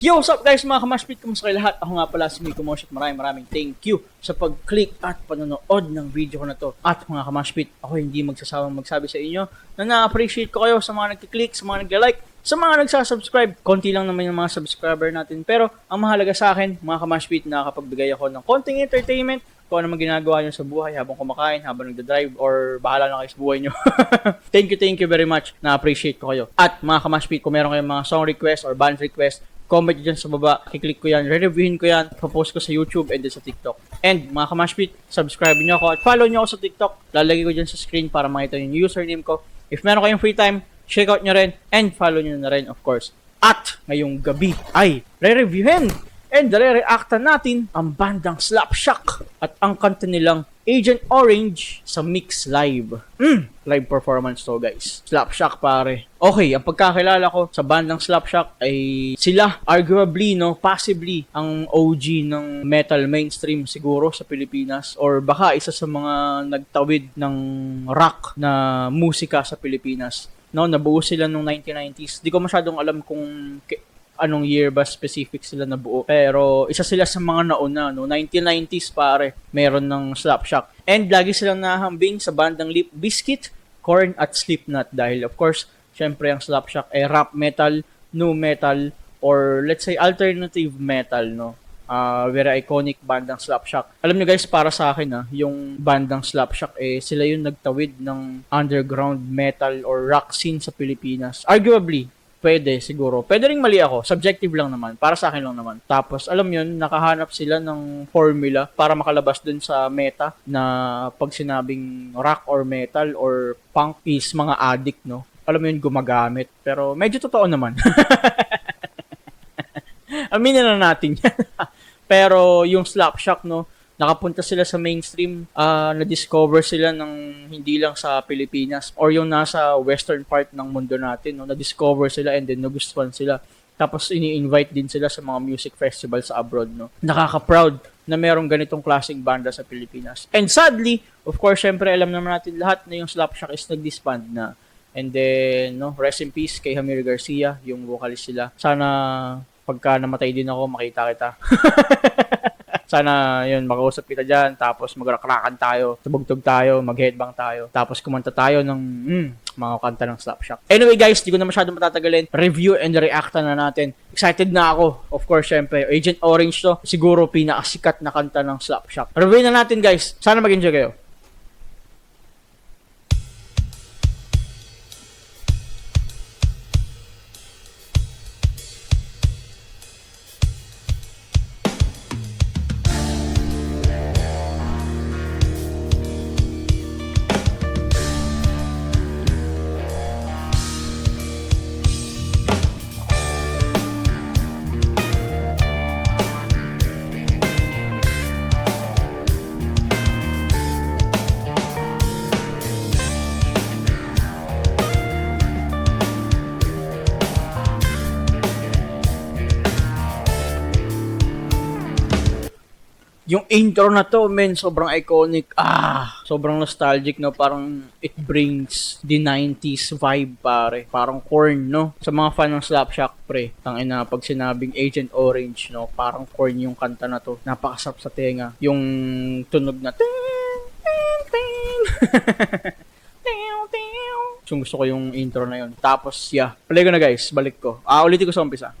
Yo, what's up guys mga kamashpit? Kumusta kayo lahat? Ako nga pala si Miko Mosh at maraming thank you sa pag-click at panonood ng video ko na to. At mga kamashpit, ako hindi magsasawang magsabi sa inyo na na-appreciate ko kayo sa mga nagkiklik, sa mga nag-like, sa mga nagsasubscribe. Konti lang naman yung mga subscriber natin. Pero ang mahalaga sa akin, mga kamashpit, nakakapagbigay ako ng konting entertainment kung ano man ginagawa nyo sa buhay habang kumakain, habang nagdadrive, or bahala na kayo sa buhay nyo. Thank you very much. Na-appreciate ko kayo. At mga kamashpit, kung meron kayong mga song request or band request, comment dyan sa baba, kiklik ko yan, re-reviewin ko yan, post ko sa YouTube and din sa TikTok. And mga kamashpit, subscribe nyo ako at follow nyo ako sa TikTok. Lalagay ko dyan sa screen para makita yung username ko. If meron kayong free time, check out nyo rin and follow nyo na rin of course. At ngayong gabi ay re-reviewin and re-reactan natin ang bandang Slapshot at ang kanta nilang Agent Orange sa Mix Live. Live performance to guys. Slapshot pare. Okay, ang pagkakilala ko sa bandang Slapshot ay sila arguably, possibly ang OG ng metal mainstream siguro sa Pilipinas or baka isa sa mga nagtawid ng rock na musika sa Pilipinas. Nabuo sila nung 1990s. Di ko masyadong alam kung anong year ba specific sila nabuo. Pero isa sila sa mga nauna, 1990s pare, meron ng Slapshot. And lagi silang nahambing sa bandang Limp Bizkit, Korn at Slipknot dahil of course, syempre ang Slapshot ay rap metal, nu metal, or let's say alternative metal, very iconic bandang Slapshot. Alam niyo guys, para sa akin yung bandang Slapshot sila yung nagtawid ng underground metal or rock scene sa Pilipinas. Arguably, pwede siguro. Pwede ring mali ako. Subjective lang naman. Para sa akin lang naman. Tapos, alam yun, nakahanap sila ng formula para makalabas dun sa meta na pag sinabing rock or metal or punk is mga addict, Alam mo yun, gumagamit. Pero medyo totoo naman. Aminin na natin yan. Pero yung Slapshot, nakapunta sila sa mainstream, na-discover sila ng hindi lang sa Pilipinas or yung nasa western part ng mundo natin, na-discover sila and then nagustuhan sila. Tapos ini-invite din sila sa mga music festival sa abroad, Nakaka-proud na merong ganitong klaseng banda sa Pilipinas. And sadly, of course, syempre alam naman natin lahat na yung Slapshot is nag-disband na. And then, rest in peace kay Jamir Garcia, yung vocalist sila. Sana pagka namatay din ako, makita kita. Sana, yun, makausap kita dyan, tapos magrakrakan tayo, tubog-tug tayo, mag-headbang tayo, tapos kumanta tayo ng mga kanta ng Slapshot. Anyway guys, di ko na masyadong matatagalin. Review and reactan na natin. Excited na ako. Of course, syempre, Agent Orange to. Siguro pinakasikat na kanta ng Slapshot. Review na natin guys. Sana mag-enjoy kayo. Yung intro na to, sobrang iconic. Sobrang nostalgic, Parang it brings the 90s vibe, pare. Parang Korn, Sa mga fan ng Slapshot, pre. Tangina, pag sinabing Agent Orange, Parang Korn yung kanta na to. Napakasap sa tenga. Yung tunog na gusto ko yung intro na yun. Tapos, play ko na guys. Balik ko. Ulitin ko sa umpisa.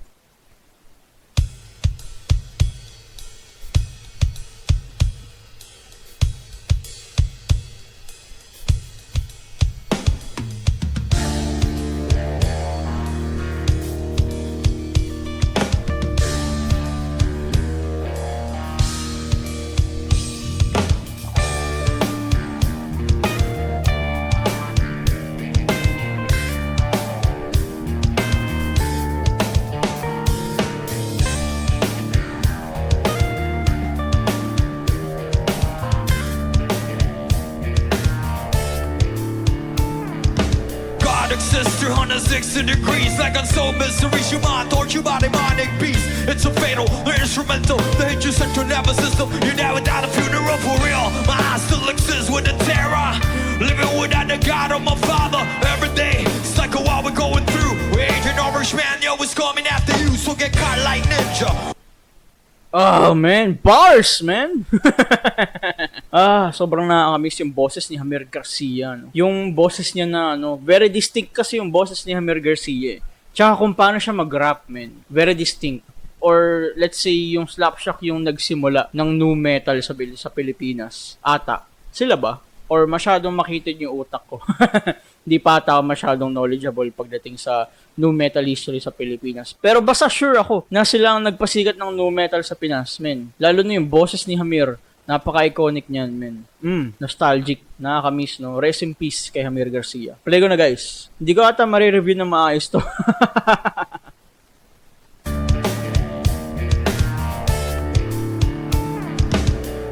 Exists 360 degrees like unsolved mysteries. You mind torture by demonic beast. It's a fatal, the instrumental, the hit your central nervous system. You're now without a funeral for real. My eyes still exist with the terror. Living without the God of my father. Every day, it's like a while we're going through. Agent Orange man, yo, is coming after you. So get caught like ninja. Oh, man. Bars, man. Sobrang nakakamiss yung boses ni Hamir Garcia. No? Yung boses niya na, very distinct kasi yung boses ni Hamir Garcia. Tsaka kung paano siya mag-rap, man. Very distinct. Or, let's say, yung Slapshot yung nagsimula ng nu metal sa Pilipinas. Ata. Sila ba? Or masyadong makitid yung utak ko. Hindi pa ata ako masyadong knowledgeable pagdating sa nu metal history sa Pilipinas. Pero basta sure ako na sila ang nagpasikat ng nu metal sa Pinas, men. Lalo na yung boses ni Hamir. Napaka-iconic niyan, men. Nostalgic. Nakakamiss, no? Rest in peace kay Hamir Garcia. Play ko na, guys. Hindi ko ata marireview na maayos to.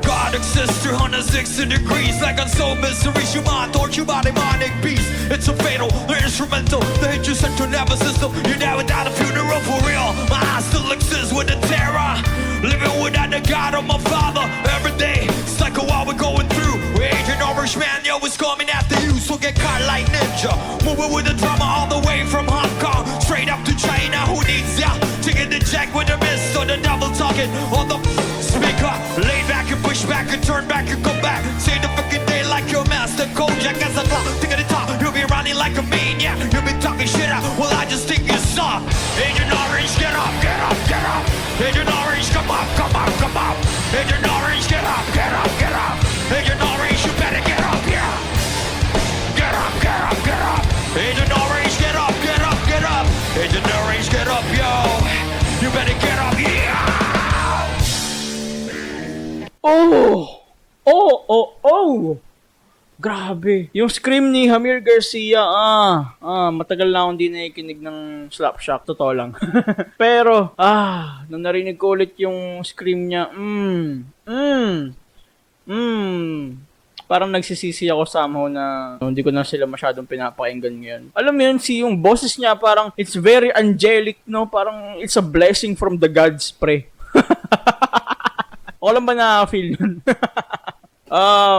God exists 360 degrees like unsolved mysteries. You mind torture by demonic beast. It's a fatal, the instrumental, the hit your central nervous system. You're now without a funeral for real. My eyes still exist with the terror. Living without the God of my father. Every day, it's like a while we're going through. We're Agent Orange Man, yo, it's coming after you. So get caught like ninja. Moving with the drama all the way from Hong Kong. Straight up to China, who needs ya? Taking the jack with the mist or the double talking on the speaker. Lay back and push back and turn back and come back. Say the fucking day like your master. Kojak as a clock. Think of the top. You'll be running like a maniac. You'll be talking shit out. Well, I just think you're soft. Agent Orange, get up, get up, get up. Agent Orange, come up, come up, come up. Agent Orange, get up, get up, get up. Agent Orange, you better get up, yeah. Get up, get up, get up. Agent Orange, get up, get up, get up. Agent Orange, get up, yo. You better get up, yeah. Oh! Grabe. Yung scream ni Hamir Garcia, matagal na akong di nakikinig ng Slapshot, totoo lang. Pero, nung narinig ko ulit yung scream niya, parang nagsisisi ako somehow na hindi ko na sila masyadong pinapakinggan ngayon. Alam mo yun, yung boses niya parang it's very angelic, no? Parang it's a blessing from the gods, pre. O lang ba na-feel yun?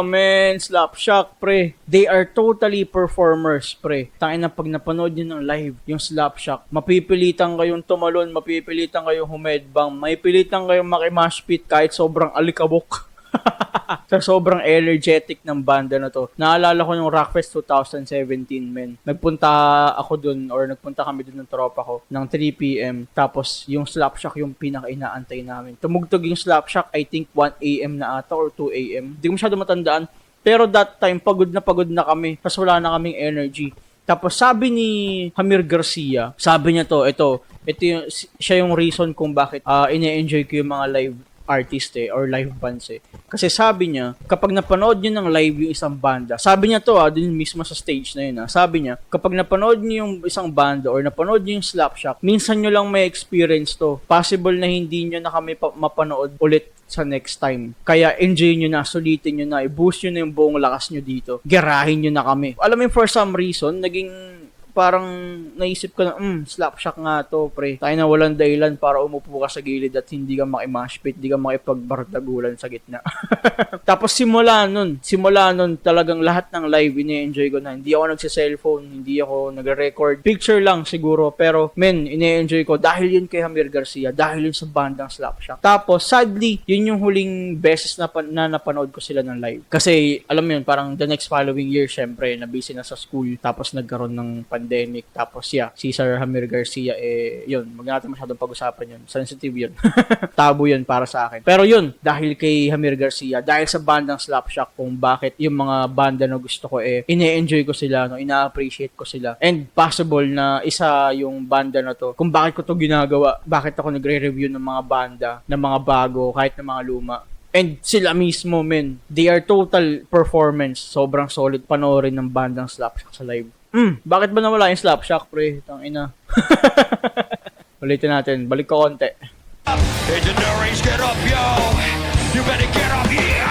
Man, Slapshot, pre. They are totally performers, pre. Tangina, pag napanood nyo ng live, yung Slapshot, mapipilitan kayong tumalon, mapipilitan kayong humedbang, mapipilitan kayong makimashpit kahit sobrang alikabok. Sa sobrang energetic ng banda na to. Naalala ko yung Rockfest 2017, men. Nagpunta ako dun, or nagpunta kami dun ng tropa ko, ng 3 p.m. Tapos, yung Slapshot yung pinaka-inaantay namin. Tumugtog yung Slapshot, I think 1 a.m. na ata, or 2 a.m. Hindi ko masyado matandaan. Pero that time, pagod na kami. Tapos wala na kaming energy. Tapos sabi ni Hamir Garcia, sabi niya ito yung, siya yung reason kung bakit ine-enjoy ko yung mga live artist or live bands Kasi sabi niya, kapag napanood niyo ng live yung isang banda, sabi niya din mismo sa stage na yun sabi niya, kapag napanood niyo yung isang banda or napanood niyo yung Slapshot, minsan niyo lang may experience to. Possible na hindi niyo na kami mapanood ulit sa next time. Kaya enjoy nyo na, sulitin nyo na, i-boost nyo na yung buong lakas nyo dito. Gerahin nyo na kami. Alam mo, for some reason, naging parang naisip ko na, Slapshot nga to, pre. Tayo na walang dahilan para umupo ka sa gilid at hindi ka makimashpit, hindi ka makipagbardagulan sa gitna. Tapos simula nun talagang lahat ng live ine-enjoy ko na. Hindi ako nagsi-cellphone, hindi ako nagre-record. Picture lang siguro, pero ine-enjoy ko dahil yun kay Hamir Garcia, dahil yun sa bandang Slapshot. Tapos sadly, yun yung huling beses na napanood ko sila ng live. Kasi alam mo yun, parang the next following year, syempre, na-busy na sa school, tapos nagkaroon ng pandemic. Tapos si Sir Hamir Garcia, yun, wag natin masyadong pag-usapan yun. Sensitive yun. Tabo yun para sa akin. Pero yun, dahil kay Hamir Garcia, dahil sa bandang Slapshot, kung bakit yung mga banda na gusto ko, ine-enjoy ko sila, no, ina-appreciate ko sila. And possible na isa yung banda na to, kung bakit ko to ginagawa, bakit ako nagre-review ng mga banda, ng mga bago, kahit ng mga luma. And sila mismo, men, they are total performance. Sobrang solid panoorin ng bandang Slapshot sa live. Bakit ba nawala yung Slapshot, pre? Tangina. Ulitin natin. Balik ko konti. Agent Orange, get up, yo. You better get up, yeah.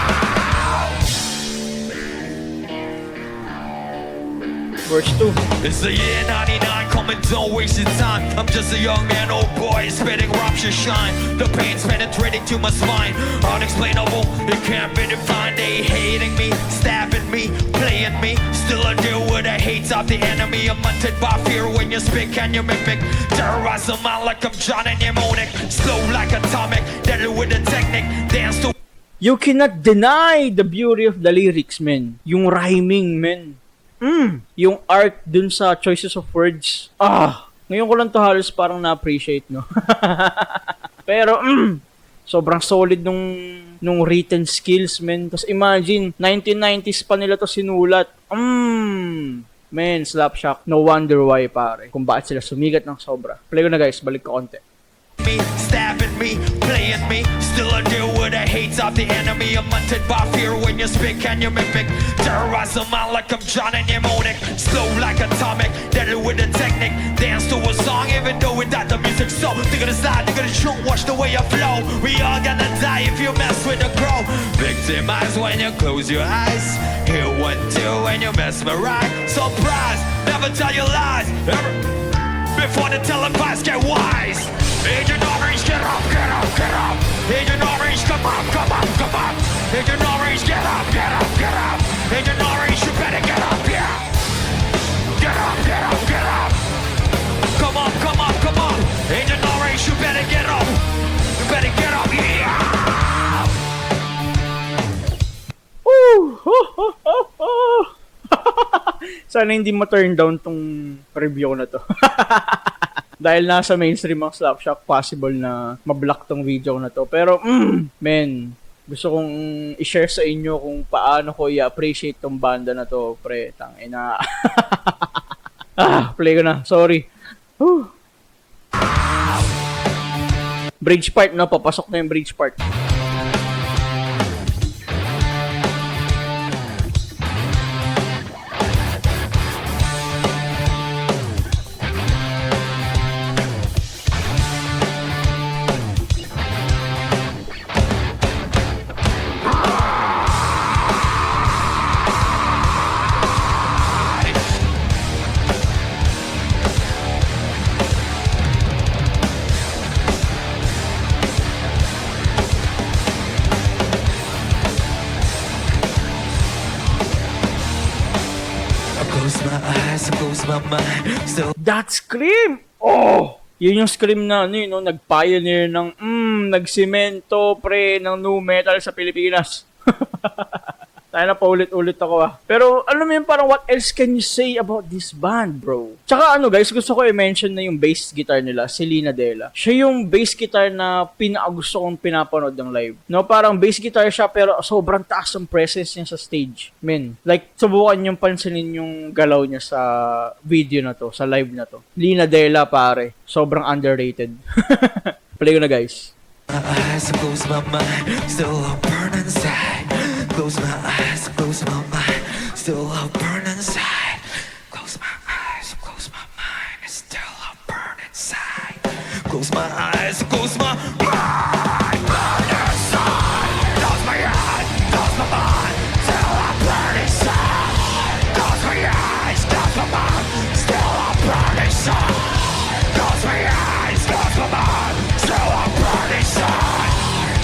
Verse 2. It's the year 99, come and don't waste your time. I'm just a young man, old boy, spitting rapture shine. The pain's penetrating to my spine. Unexplainable, it can't be defined. They hating me, stabbing me, playing me. Still I deal with the hates of the enemy. I'm hunted by fear when you speak and you mimic. Terrorize the mind like I'm John and Mnemonic. Slow like atomic, deadly with the technique. Dance to You cannot deny the beauty of the lyrics, men. Yung rhyming, men. Yung art dun sa choices of words. Ngayon ko lang to halos parang na-appreciate, no? Pero, sobrang solid nung written skills, men. Tapos imagine, 1990s pa nila to sinulat. Men, Slapshot. No wonder why, pare. Kung bakit sila sumigat ng sobra. Play ko na, guys. Balik ko konti. me, stabbing me, playing me. Still I deal with the hates of the enemy. I'm hunted by fear when you speak and you mimic. Terrorize the mind like I'm John and Mnemonic. Slow like atomic, deadly with the technique. Dance to a song even though without the music. So they're gonna slide, they're gonna shoot, watch the way I flow. We all gonna die if you mess with the crow. Victimize when you close your eyes. Hear what do when you mesmerize. Surprise, never tell your lies. Before the telepaths get wise. Agent Orange, get up, get up, get up. Agent Orange, come up, come up, come up. Agent Orange, get up, get up, get up. Agent Orange, you better get up, yeah. Get up, get up, get up. Come on, come on, come on. Agent Orange, you better get up. You better get up, yeah. Sana hindi ma-turn down tong review na to. Dahil nasa mainstream ang Slapshot, possible na ma-block tong video na to. Pero, men, gusto kong i-share sa inyo kung paano ko i-appreciate tong banda na to, pre. Tangina. Play ko na. Sorry. Bridge part, no? Papasok na yung bridge part. Close my eyes, close my mind. Still That scream! Oh! Yun yung scream na, nag-pioneer ng, nagsimento, pre, ng nu metal sa Pilipinas. Tayo na paulit-ulit ako Pero, alam mo yun, parang what else can you say about this band, bro? Tsaka guys, gusto ko i-mention na yung bass guitar nila, si Lina Dela. Siya yung bass guitar na pinakagusto kong pinapanood ng live. No, parang bass guitar siya, pero sobrang taas ang presence niya sa stage. Men, like, subukan yung pansinin yung galaw niya sa video na to, sa live na to. Lina Dela, pare. Sobrang underrated. Play ko na, guys. my eyes, close my mind. Still I burn inside. Close my eyes, close my mind. Still I burn inside. Close my eyes, close my mind. Still I burn inside. Close my eyes, close my mind. Burn inside. Close my eyes, close my mind. Still I burn inside. Close my eyes, close my mind. Still I burn inside. Close my eyes, close my mind. Still I burn inside.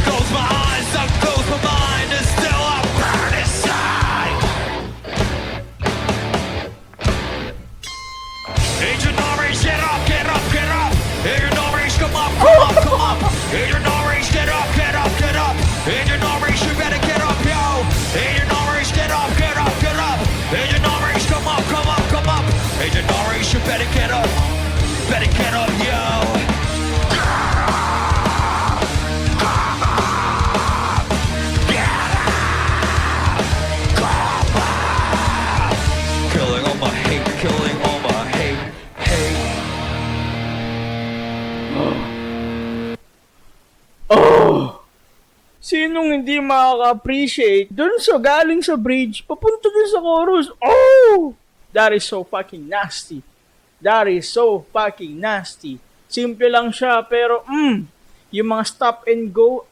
Close my eyes, I close my mind, and still I burn inside. Agent Orange, get up, get up, get up. Agent Orange, come up, come up, come up. Agent Orange, get up, get up, get up. Agent Orange, you better get up, yo. Agent Orange, get up, get up, get up. Agent Orange, come up, come up, come up. Agent Orange, you better get up. Better get up, yo. Killing all my hate, killing all my hate, hate. Sinong hindi makaka-appreciate dun sa galing sa bridge, papunta dun sa chorus? Oh! That is so fucking nasty. That is so fucking nasty. Simple lang siya, pero yung mga stop and go,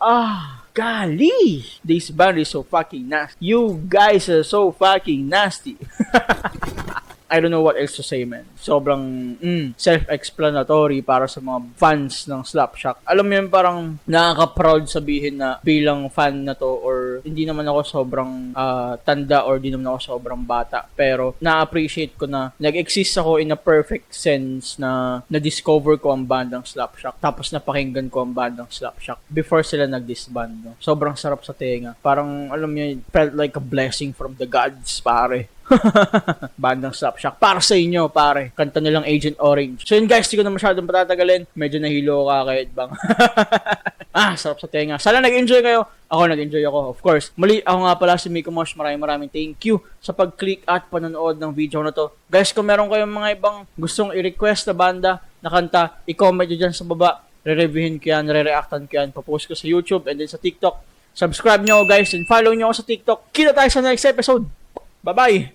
golly! This band is so fucking nasty. You guys are so fucking nasty. I don't know what else to say, man. Sobrang self-explanatory para sa mga fans ng Slapshot. Alam mo yun, parang nakaka-proud sabihin na bilang fan na to, or hindi naman ako sobrang tanda or hindi naman ako sobrang bata, pero na-appreciate ko na nag-exist ako in a perfect sense na na-discover ko ang bandang Slapshot, tapos napakinggan ko ang bandang Slapshot before sila nag-disband. No? Sobrang sarap sa tenga. Parang, alam mo, felt like a blessing from the gods, pare. Bandang Slapshot para sa inyo, pare. Kanta nilang Agent Orange. So yun guys, hindi ko na masyadong patatagalin. Medyo nahilo ka kahit bang. Sarap sa tenga. Sana nag-enjoy kayo. Ako nag-enjoy ako, of course. Muli, ako nga pala si Miko Mosh. Maraming thank you sa pag-click at panonood ng video na to. Guys, kung meron kayong mga ibang gustong i-request na banda na kanta, i-comment nyo dyan sa baba. Re-reviewin ko yan, re-reactan ko yan. Papost ko sa YouTube and then sa TikTok. Subscribe nyo guys and follow nyo ako sa TikTok. Kita tayo sa next episode. Bye-bye!